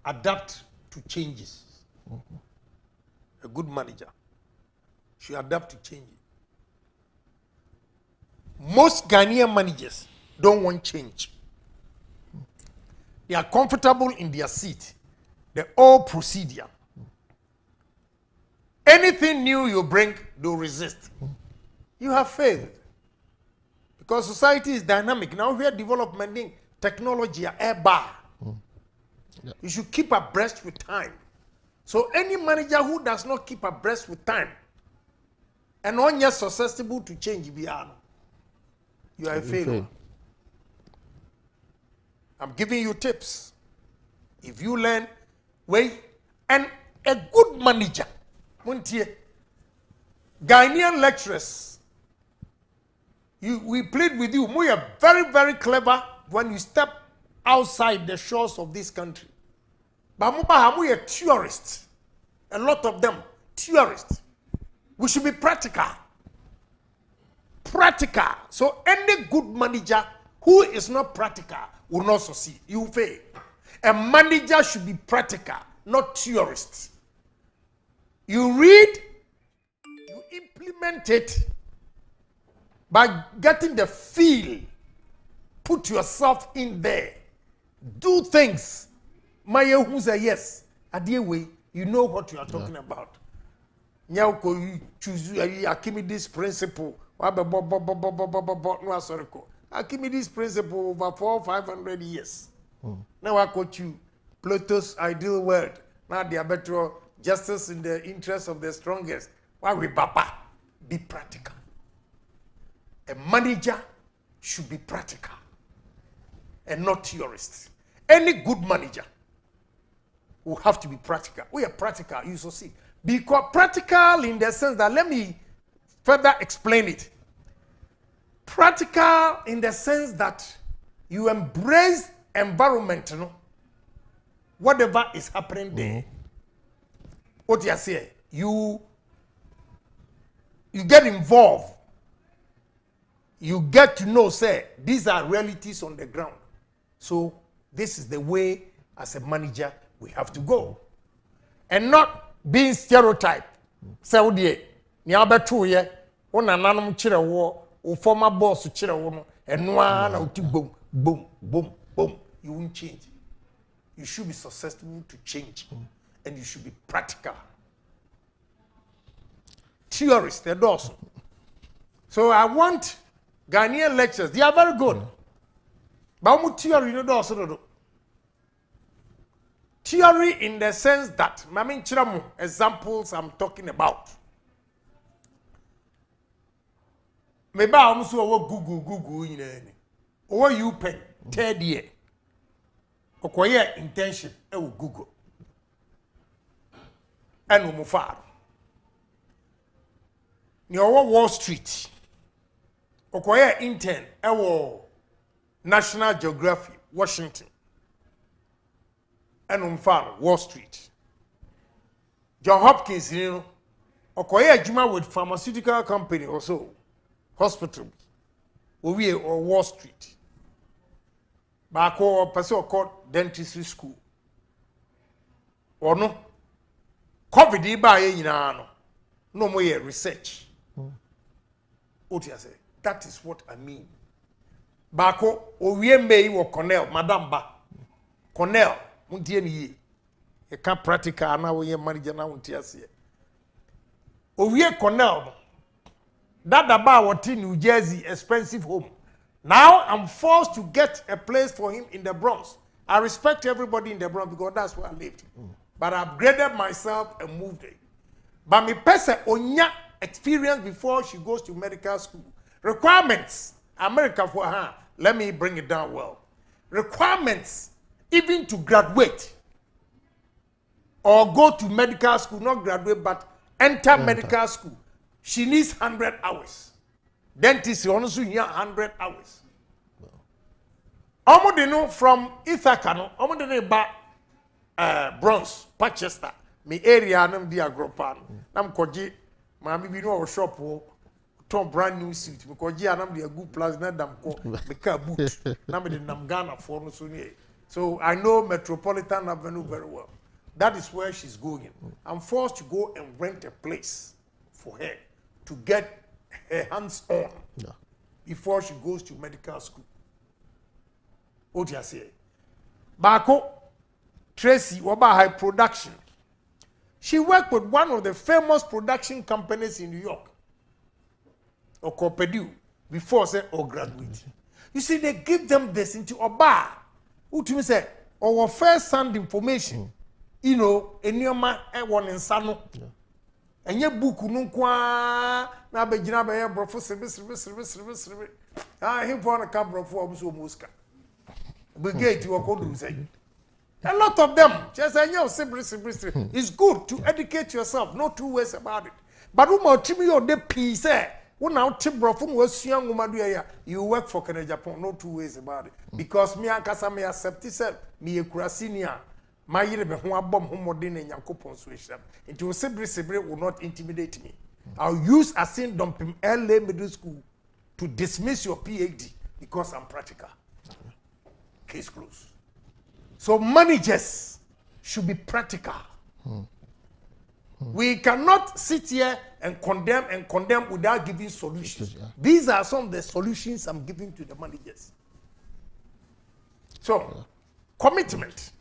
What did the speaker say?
adapt to changes. A good manager should adapt to changes. Most Ghanaian managers don't want change. They are comfortable in their seat. The old procedure. Anything new you bring, they'll resist. You have failed. Because society is dynamic. Now we are developing technology, air bar. You should keep abreast with time. So any manager who does not keep abreast with time and not yet susceptible to change, you are a failure. I'm giving you tips. If you learn, wait, and a good manager, Ghanaian lecturers, we plead with you. We are very, very clever when you step outside the shores of this country. But we are theorists. A lot of them, theorists. We should be practical. Practical. So any good manager who is not practical will not succeed. You fail. A manager should be practical, not theorist. You read, you implement it by getting the feel. Put yourself in there. Do things. Maya who say yes. Adie way, you know what you are talking about. Now you choose Archimedes principle. Archimedes principle over 400-500 years. Now I quote you Plato's ideal world. Now they are better justice in the interest of the strongest. Why we baba? Be practical. A manager should be practical and not theorist. Any good manager will have to be practical. We are practical, you succeed. Because practical in the sense that, let me further explain it. Practical in the sense that you embrace environment, you know, whatever is happening there. What you say, you get involved. You get to know, say, these are realities on the ground. So this is the way, as a manager, we have to go. And not being stereotyped. Say, oh dear, ni abetu ye, ona nanum chire wo, o former boss chire wo no, and na uti boom, boom, boom, boom. You won't change. You should be susceptible to change. And you should be practical. Theorists, they're also. So I want Ghanaian lectures. They are very good. But theory, you know, also. Theory in the sense that, examples I'm talking about. Maybe I'm also Google, or you pen, third year. Okoye intention, Google. And Umufar. Your Wall Street. Okoye intern, National Geographic, Washington. And Umufar, Wall Street. John Hopkins, you know, Okoye Juma with pharmaceutical company also, hospital, or Wall Street. Bako person called dentistry school. Or no, COVID ba ye nyina no more research. What you say? That is what I mean. Bako owie mei wo Cornell, Madam Ba. Cornell, muntie ni ye. E ka practical na wo ye manager na muntie ase. Owie Cornell. That ba what in New Jersey, expensive home. Now I'm forced to get a place for him in the Bronx. I respect everybody in the Bronx because that's where I lived. But I upgraded myself and moved there. But me person onya experience before she goes to medical school. Requirements, America for her. Let me bring it down well. Requirements, even to graduate or go to medical school, not graduate, but enter medical school. She needs 100 hours. Dentist also need 100 hours. Omo de no from Ithaca no, omo de ba Bronx, Manchester. Me area nam di agropan. Nam koji maami bi no shop wo ton brand new suit. Me koji anam di good plus na dam ko me ka boot. Na me de nam Ghana for no so ni. So I know Metropolitan Avenue very well. That is where she's going. I'm forced to go and rent a place for her to get her hands on before she goes to medical school. What you say? Bako Tracy Oba High Production. She worked with one of the famous production companies in New York, or Purdue, before say or graduate. You see, they give them this into Oba. Who to me say, our first hand information, you know, in your man, one in Sano. And your book, Nunkwa, Nabajina, Brofo, service. I him for a couple of forms of Musca. Brigade to a code say. A lot of them, just I know, it's good to educate yourself, no two ways about it. But who more Timmy or the piece, who now Tim Brofun was young woman, you work for Agyapong, no two ways about it. Because me and Casa me accept this, me a Kurasinia, my year be one bomb homodin and Yankopon switch them. Into Sibri will not intimidate me. I'll use a sin dumping LA middle school to dismiss your PhD because I'm practical. Case closed. So managers should be practical. We cannot sit here and condemn without giving solutions. These are some of the solutions I'm giving to the managers. So, commitment.